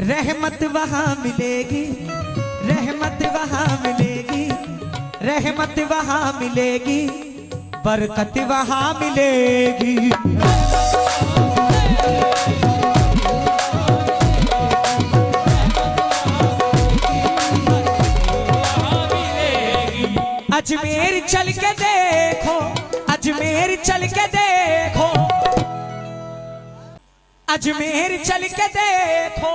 रहमत वहाँ मिलेगी, रहमत वहाँ मिलेगी, रहमत वहाँ मिलेगी, बरकत वहाँ मिलेगी। अजमेर चल के देखो, अजमेर चल के देखो, अजमेर चल के देखो।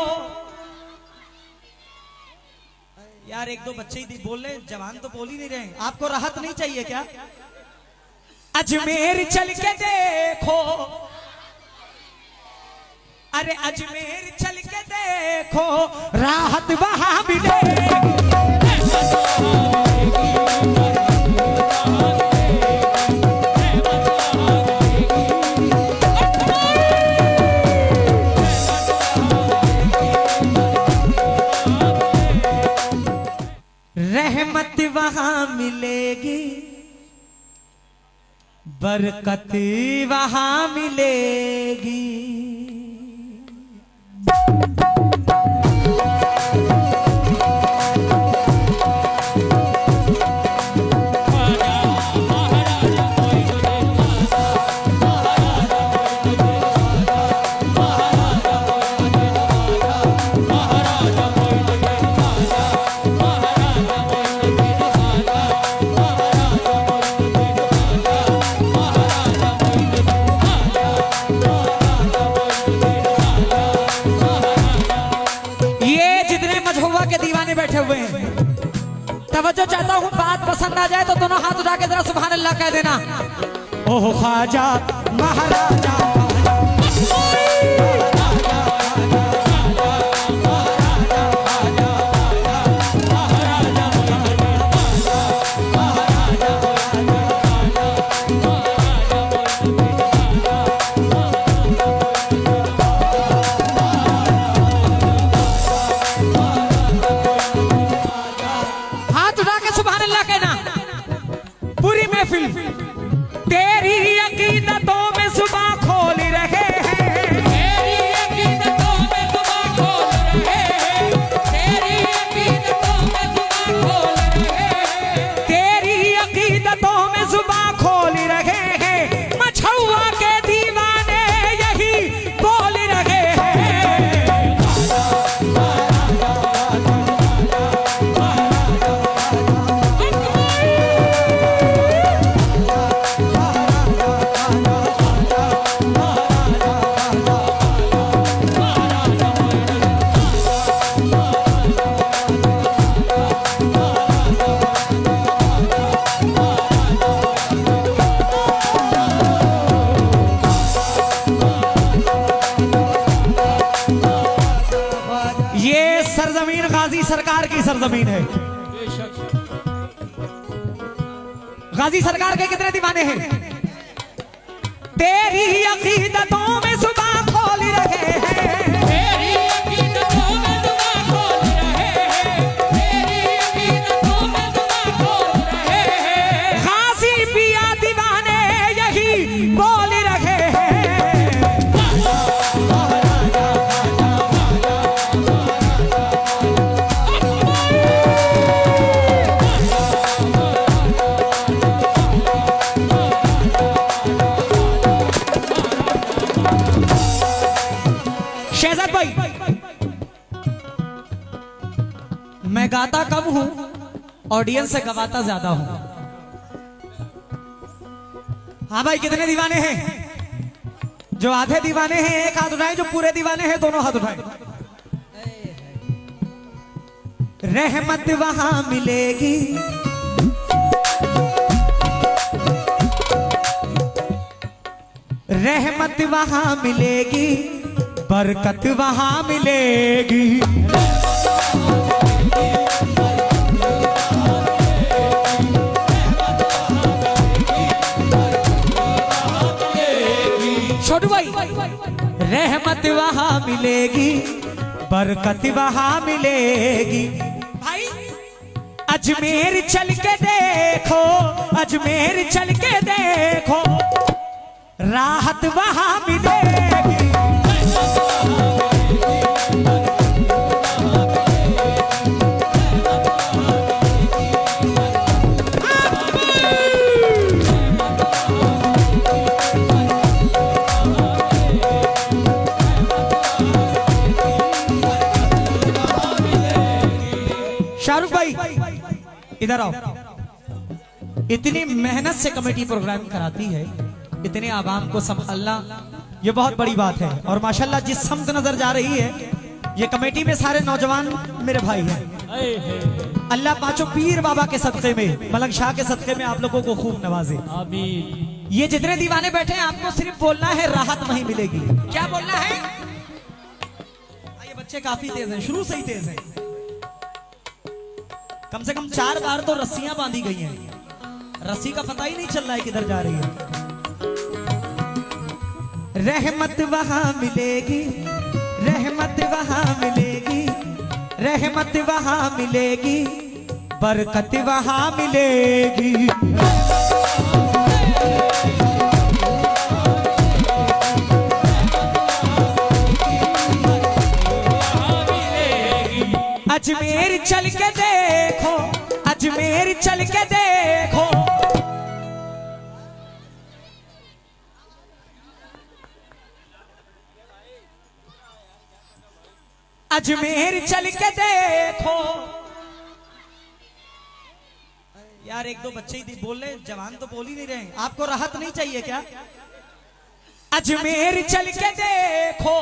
यार एक दो बच्चे ही बोल रहे, जवान तो बोल ही नहीं रहे। आपको राहत नहीं चाहिए क्या? अजमेर चल के देखो, अरे अजमेर चल के देखो, राहत वहां मिलेगी। रहमत वहां मिलेगी, बरकत वहां मिलेगी। बैठे हुए हैं, तवज्जो चाहता हूं, बात पसंद आ जाए तो दोनों हाथ उठा के जरा सुभान अल्लाह कह देना। ओह ख्वाजा महाराजा, तेरी अकीदतों में सुबह खोल रहे हैं, तेरी अकीदतों में सुबह खोल रहे हैं, तेरी अकीदतों में सुबह खोल रहे हैं, तेरी अकीदतों में सुबह खोल रहे हैं। मछुआ के दीवाने यही बोल रहे हैं। सरजमीन गाजी सरकार की सरजमीन है। गाजी सरकार के कितने दीवाने हैं? तेरी अकीदतों में सुबह खोल रहे हैं, तेरी अकीदतों में सुबह खोल रहे हैं, तेरी अकीदतों में सुबह खोल रहे हैं। गाजी पिया दीवाने यही बोल रहे हैं। शहजाद भाई, मैं गाता कम हूं, ऑडियंस से गवाता ज्यादा हूं। हाँ भाई, कितने दीवाने हैं? जो आधे दीवाने हैं एक हाथ उठाएं, जो पूरे दीवाने हैं दोनों हाथ उठाएं। रहमत वहां मिलेगी, रहमत वहां मिलेगी, बरकत वहां मिलेगी। छोटू भाई, रहमत वहां मिलेगी, बरकत वहां मिलेगी। भाई अजमेर चल के देखो, अजमेर चल के देखो, राहत वहां मिलेगी। इधर आओ। इतनी मेहनत से कमेटी प्रोग्राम कराती है, इतने आवाम को संभालना ये बहुत बड़ी बात है। और माशाल्लाह जिस समत नजर जा रही है, ये कमेटी में सारे नौजवान मेरे भाई हैं। अल्लाह पांचों पीर बाबा के सदक़े में, मलंग शाह के सदक़े में आप लोगों को खूब नवाजे। आमीन। ये जितने दीवाने बैठे हैं, आपको सिर्फ बोलना है, राहत वहीं मिलेगी। क्या बोलना है? ये बच्चे काफी तेज हैं, शुरू से ही तेज हैं। कम से कम 4 बार तो रस्सियां बांधी गई हैं, रस्सी का पता ही नहीं चल रहा है किधर जा रही है। रहमत वहां मिलेगी, रहमत वहां मिलेगी, रहमत वहां मिलेगी, बरकत वहां मिलेगी। अजमेर चल के देखो, अजमेर चल के देखो, अजमेर चल के देखो। यार एक दो बच्चे ही बोल रहे, जवान तो बोल ही नहीं रहे। आपको राहत नहीं चाहिए क्या? अजमेर चल के देखो,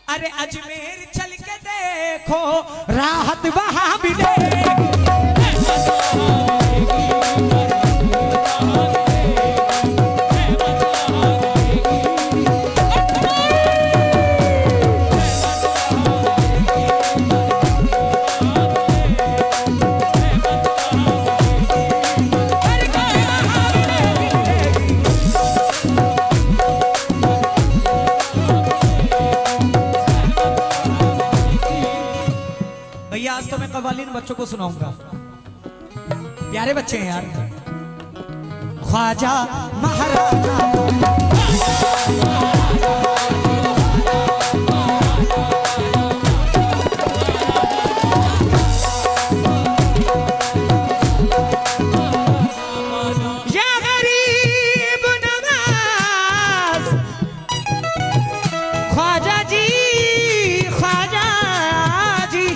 अरे अजमेर चल के देखो, राहत वहां मिलेगी। आज तो मैं कव्वालीन बच्चों को सुनाऊंगा, प्यारे बच्चे हैं यार। ख्वाजा महाराजा या गरीब नवाज, ख्वाजा जी, ख्वाजा जी।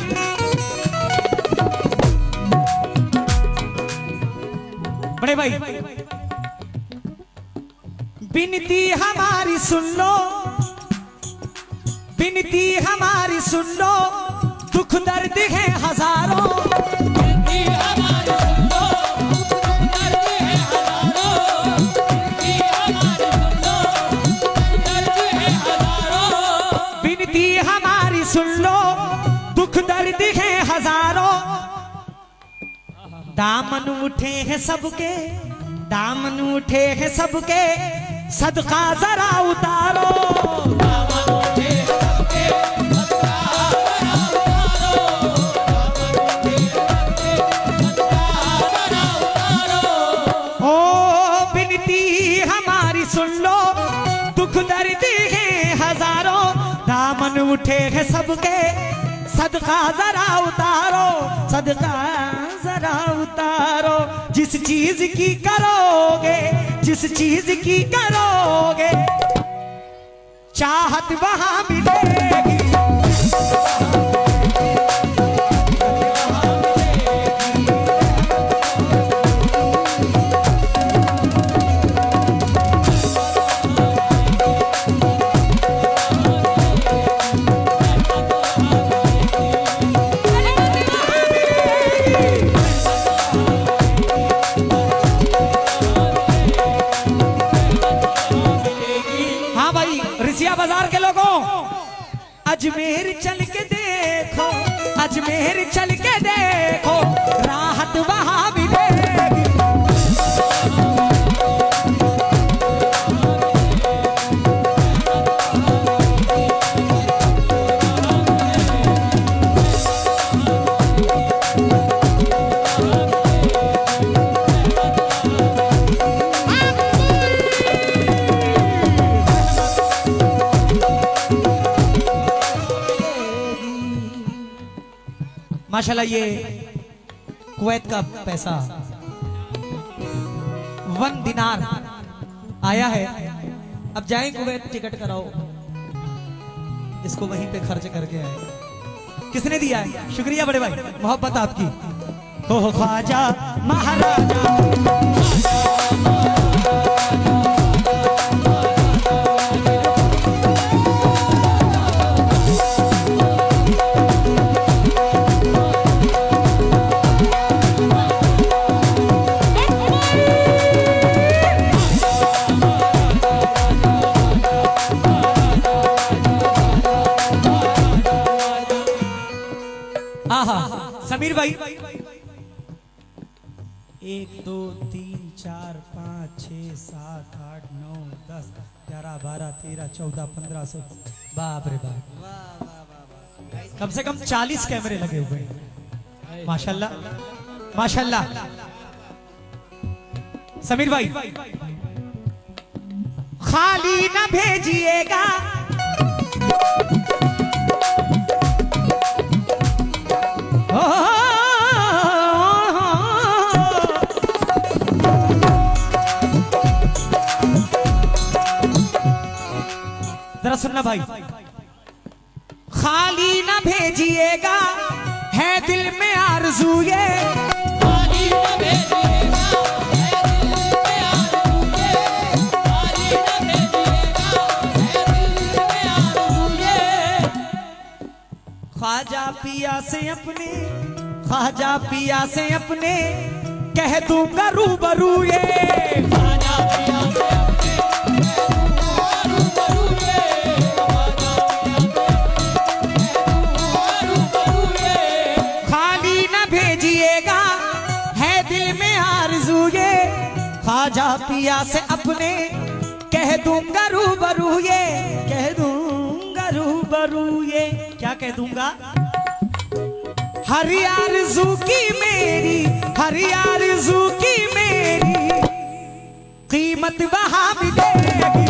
बड़े भाई बिनती हमारी सुन लो, बिनती हमारी सुन लो, दुख दर्द है हजारों। बिनती हमारी सुन लो, दुख दर्द है हजारों। बिनती हमारी सुन लो, दुख दर्द है हजारों। बिनती हमारी सुन लो, दुख दर्द है हजारों। दामन उठे हैं सबके, दामन उठे हैं सबके, सदका जरा उतारो। दामन उठे हैं सबके, सदका जरा उतारो। दामन उठे हैं सबके, सदका जरा उतारो। ओ बिनती हमारी सुन लो, दुख दर्द है हजारों। दामन उठे हैं सबके, सदका जरा उतारो, सदका जरा उतारो। जिस चीज की करोगे, जिस चीज की करोगे, चाहत वहां मिलेगी। बाजार के लोगों, अजमेर चल के देखो, अजमेर चल के देखो, राहत वहां मिलेगी। माशाल्लाह ये कुवैत का पैसा 1 दिनार आया है। अब जाएं कुवैत, टिकट कराओ, इसको वहीं पे खर्च करके आए। किसने दिया है? शुक्रिया बड़े भाई, मोहब्बत आपकी। हो ख्वाजा महाराजा, समीर भाई 1 2 3 4 5 6 7 8 9 10 11 12 13 14 15 16 बाप रे बाप, कम से कम 40 कैमरे लगे हुए हैं। माशाल्लाह माशाल्लाह। समीर भाई खाली न भेजिएगा, जरा सुनना भाई, खाली ना भेजिएगा, है दिल में आरज़ू ये, खाली ना भेजिएगा, है दिल में आरज़ू ये, खाली ना भेजिएगा, है दिल में आरज़ू ये। ख्वाजा पिया से अपने, ख्वाजा पिया से अपने कह दूंगा रूबरू ये, ख्वाजा पिया से ख्वाजा पिया से अपने कह दूंगा रूबरू ये, कह दूंगा रूबरू ये। क्या कह दूंगा? हर आरज़ू की मेरी, हर आरज़ू की मेरी कीमत वहां मिलेगी।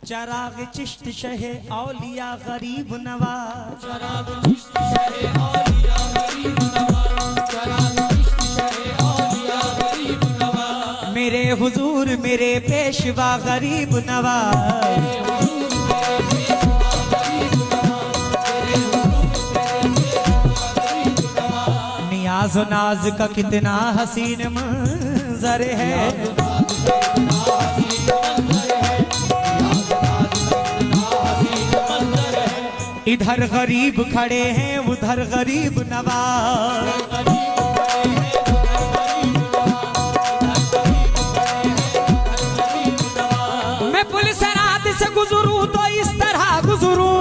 चराग चिश्त शहे औलिया गरीब नवाज, चराग चिश्त शहे औलिया गरीब नवाज, चराग चिश्त शहे औलिया गरीब नवाज, मेरे हुजूर मेरे पेशवा गरीब नवाज, नियाज़ नाज का कितना हसीन मंजर है, इधर गरीब खड़े हैं उधर गरीब नवाज, मैं पुलिस रात से गुजरूं तो इस तरह गुजरूं,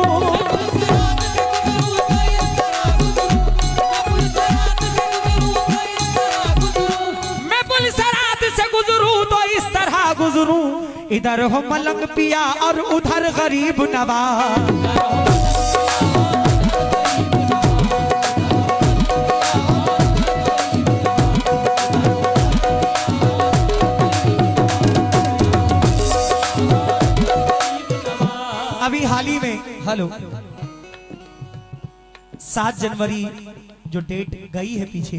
मैं पुलिस रात से गुजरूं तो इस तरह गुजरूं, इधर हो मलंग पिया और उधर गरीब नवाज। अभी हाल ही में हेलो 7 जनवरी जो डेट गई है पीछे,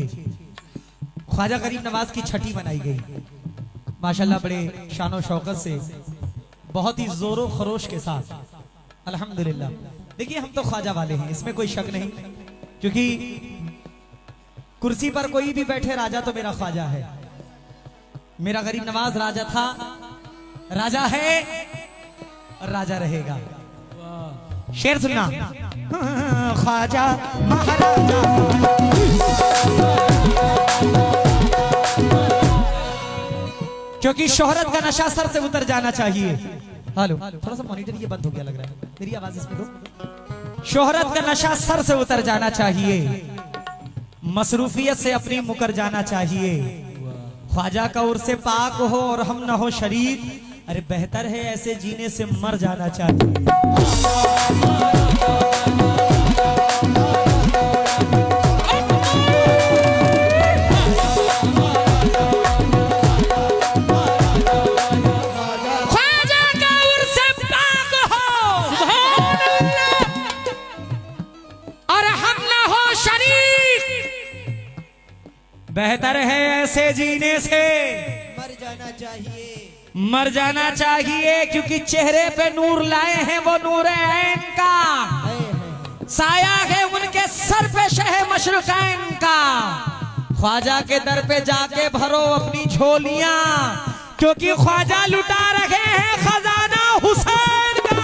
ख्वाजा गरीब नवाज की छठी मनाई गई माशाल्लाह, बड़े शानो शौकत से, बहुत ही जोरों खरोश के साथ अल्हम्दुलिल्लाह। देखिए हम तो ख्वाजा वाले हैं, इसमें कोई शक नहीं, क्योंकि कुर्सी पर कोई भी बैठे राजा तो मेरा ख्वाजा है। मेरा गरीब नवाज राजा था, राजा है और राजा रहेगा। शेर सुनना, ख्वाजा महाराजा, क्योंकि शोहरत का नशा सर से उतर जाना चाहिए। हेलो थोड़ा सा मॉनिटर ये बंद हो गया लग रहा है, मेरी आवाज इसमें दो। शोहरत का नशा सर से उतर जाना चाहिए, मसरूफियत से अपनी मुकर जाना चाहिए। ख्वाजा का उर्से पाक हो और हम न हो शरीक, अरे बेहतर है ऐसे जीने से मर जाना चाहिए। ख्वाजा का उर्से पाक हो, बेहतर है ऐसे जीने से मर जाना चाहिए। मर जाना चाहिए, क्योंकि चेहरे पे नूर लाए हैं वो नूर ऐन का, साया है उनके सर पे शह मशरक़ैन का। ख्वाजा के दर पे जाके भरो अपनी झोलियां, क्योंकि ख्वाजा लुटा रहे हैं खजाना हुसैन का।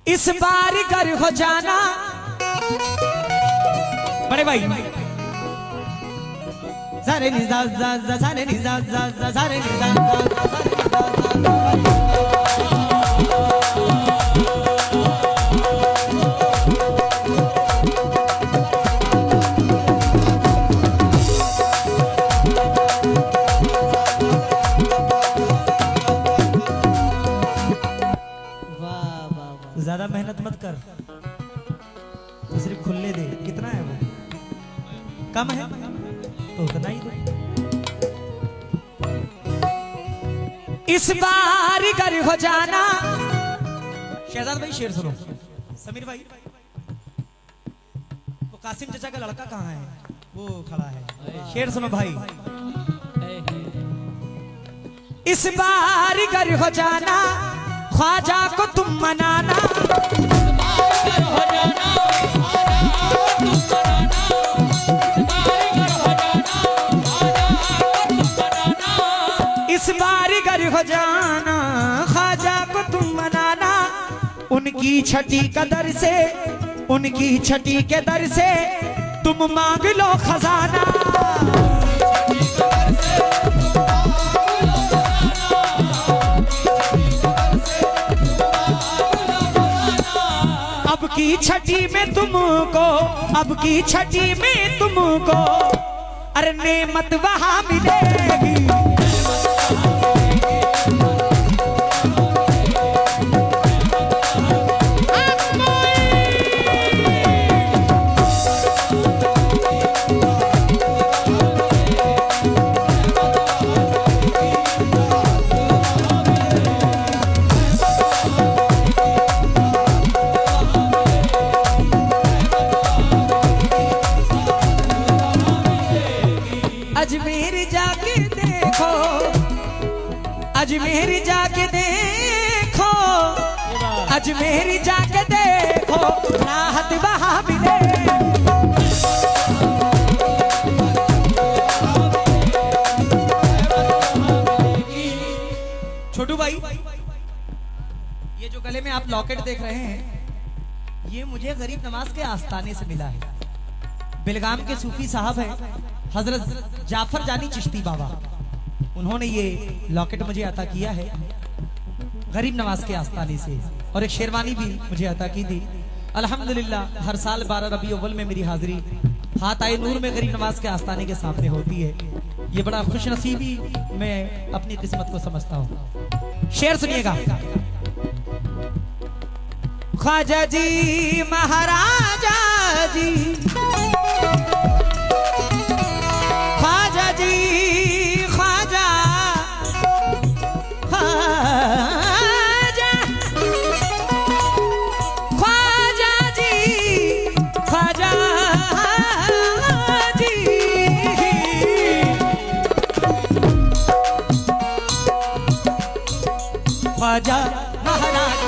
इस बार घर हो जाना बड़े भाई, सारे निजा सारे निजा सारे निजा। ज्यादा मेहनत मत कर, तो सिर्फ खुले दे। कितना है वो? कम है तो उतना ही दे। इस बार घर हो जाना। शहजाद भाई शेर सुनो। समीर भाई, वो कासिम चाचा का लड़का कहाँ है? वो खड़ा है। शेर सुनो भाई। इस बार घर हो जाना, ख्वाजा को तुम मनाना। इस बार घर हो जाना, ख्वाजा को तुम मनाना। उनकी छठी कदर से, उनकी छठी के दर से तुम मांग लो खजाना। अब की छठी में तुमको, अब की छठी में तुमको अरे नेमत वहां मिलेगी। अजमेर जाके देखो, अजमेर जाके देखो, अजमेर जाके देखो, राहत वहां मिले। छोटू भाई, ये जो गले में आप लॉकेट देख रहे हैं, ये मुझे गरीब नवाज के आस्थाने से मिला है। बेलगाम के सूफी साहब हैं हजरत जाफर जानी चिश्ती बाबा, उन्होंने ये लॉकेट मुझे अता किया है गरीब नवाज के आस्थाने से, और एक शेरवानी भी मुझे अता की थी। अल्हम्दुलिल्लाह हर साल 12 रबी अव्वल में मेरी हाजिरी हाथ आए नूर में गरीब नवाज के आस्थाने के सामने होती है। ये बड़ा खुशनसीबी मैं अपनी किस्मत को समझता हूँ। शेर सुनिएगा। ख्वाजा जी महाराजा जी, ख्वाजा जी ख्वाजा, ख्वाजा ख्वाजा जी, ख्वाजा जी, ख्वाजा महाराज।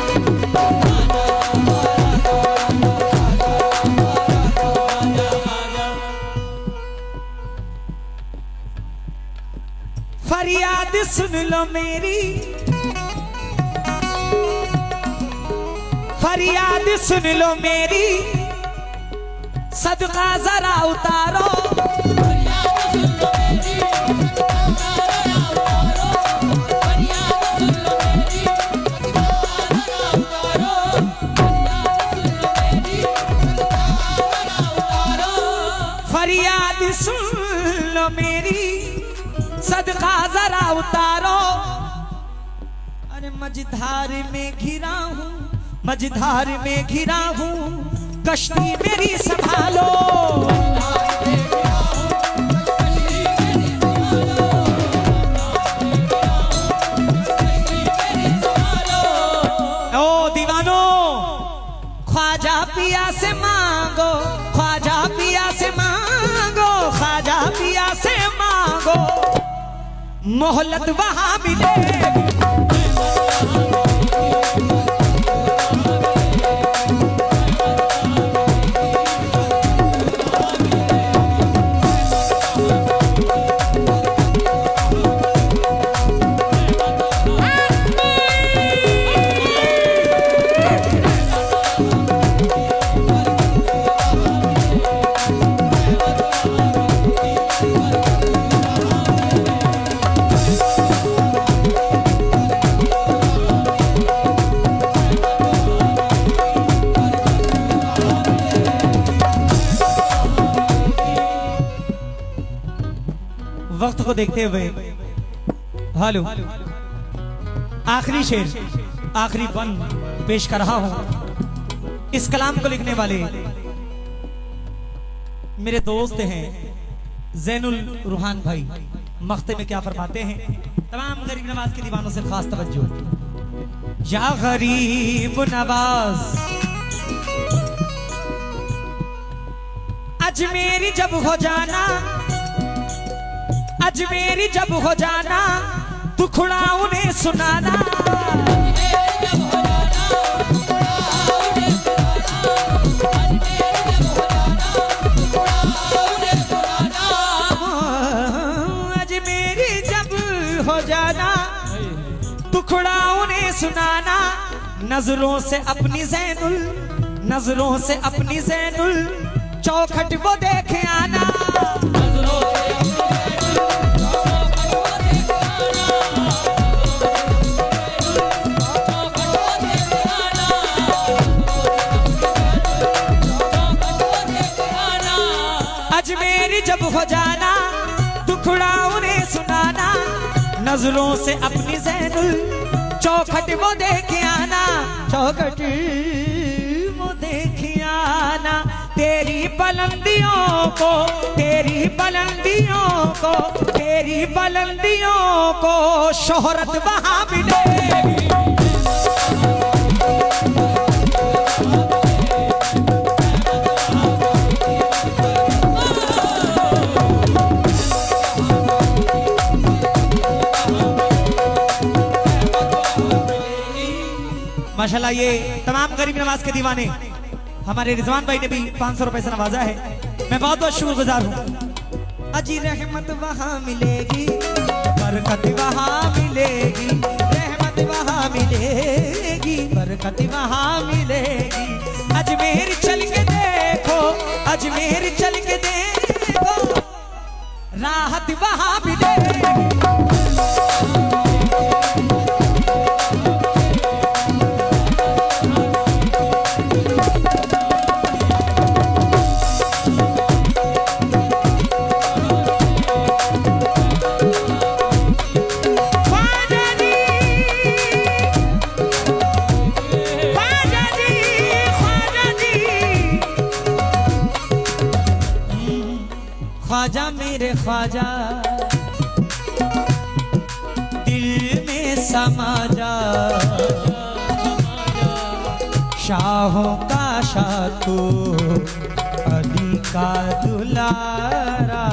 फरियाद सुन लो मेरी, फरियाद सुन लो मेरी, सदका जरा उतारो। फरियाद सुन लो मेरी, सदका जरा उतारो। अरे मझधार में घिरा हूँ, मझधार में घिरा हूँ, कश्ती मेरी संभालो। ओ दीवानो, ख्वाजा पिया से मांगो, ख्वाजा पिया से मांगो, ख्वाजा पिया से मांगो, मोहलत वहां मिलेगी। वक्त को देखते हुए हेलो आखिरी शेर, आखिरी बन पेश कर रहा हूं। इस कलाम को लिखने वाले मेरे दोस्त हैं जैनुल रूहान भाई। मख्ते में क्या फरमाते हैं, तमाम गरीब नवाज के दीवानों से खास तवज्जो। या गरीब नवाज अजमेरी जब हो जाना, अजमेरी जब हो जाना, दुखड़ा उन्हें सुनाना। अजमेरी जब हो जाना, दुखड़ा उन्हें सुनाना। नजरों से अपनी ज़ैनुल, नजरों से अपनी ज़ैनुल, चौखट वो देखे आना। अजमेरी जब हो जाना, दुखड़ा उन्हें सुनाना। नजरों से अपनी ज़ैनुल, चौखट वो देखे आना, चौखट वो देखे आना। तेरी बुलंदियों को, तेरी बुलंदियों को, तेरी बुलंदियों को शोहरत वहां मिलेगी। माशाल्लाह, ये तमाम गरीब नवाज के दीवाने हमारे रिजवान भाई ने भी 500 रुपए से नवाजा है। मैं बहुत बहुत शुक्रगुजार हूँ। अजी रहमत वहाँ मिलेगी, बरकत वहाँ मिलेगी, रहमत वहाँ मिलेगी, बरकत वहाँ मिलेगी। अजमेर चल के देखो, अजमेर चल के देखो, राहत वहाँ मिलेगी। ख्वाजा मेरे ख्वाजा, दिल में समा जा, शाहों का शाह तू, अली का दुलारा।